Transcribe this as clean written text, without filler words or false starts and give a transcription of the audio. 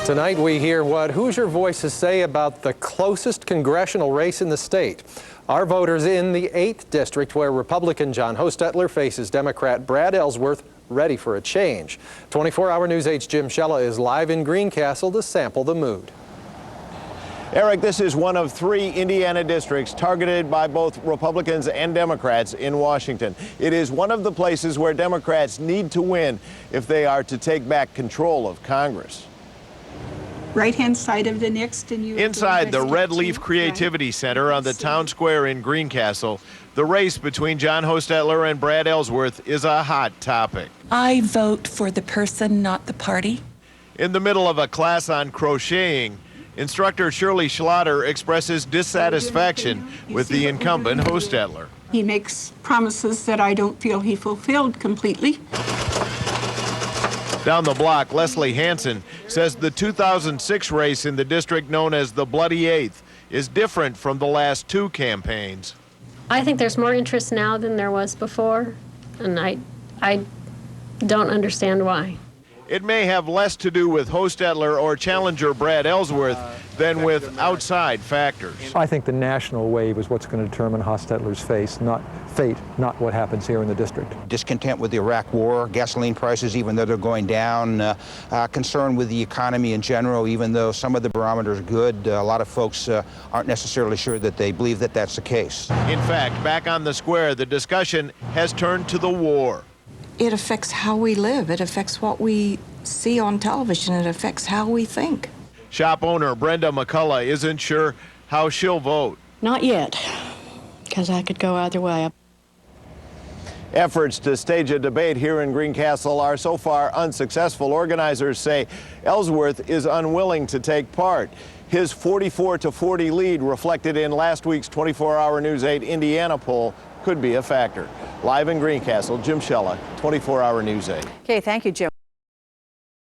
Tonight we hear what Hoosier Voices say about the closest congressional race in the state. Our voters in the 8th District, where Republican John Hostetler faces Democrat Brad Ellsworth, ready for a change. 24-hour News 8's Jim Shella is live in Greencastle to sample the mood. Eric, this is one of 3 Indiana districts targeted by both Republicans and Democrats in Washington. It is one of the places where Democrats need to win if they are to take back control of Congress. Right-hand side of the next, and you inside the Red Leaf Creativity Center on the town square in Greencastle, the race between John Hostetler and Brad Ellsworth is a hot topic. I vote for the person, not the party. In the middle of a class on crocheting, instructor Shirley Schlatter expresses dissatisfaction with the incumbent Hostetler. He makes promises that I don't feel he fulfilled completely. Down the block, Leslie Hansen says the 2006 race in the district known as the Bloody Eighth is different from the last 2 campaigns. I think there's more interest now than there was before, and I don't understand why. It may have less to do with Hostetler or challenger Brad Ellsworth than with outside factors. I think the national wave is what's going to determine Hostetler's fate, not what happens here in the district. Discontent with the Iraq war, gasoline prices, even though they're going down, concern with the economy in general, even though some of the barometers are good, a lot of folks aren't necessarily sure that they believe that that's the case. In fact, back on the square, the discussion has turned to the war. It affects how we live. It affects what we see on television. It affects how we think. Shop owner Brenda McCullough isn't sure how she'll vote. Not yet, because I could go either way. Efforts to stage a debate here in Greencastle are so far unsuccessful. Organizers say Ellsworth is unwilling to take part. His 44-40 lead reflected in last week's 24-hour News 8 Indiana poll could be a factor. Live in Greencastle, Jim Shella, 24-hour News 8. Okay, thank you, Jim.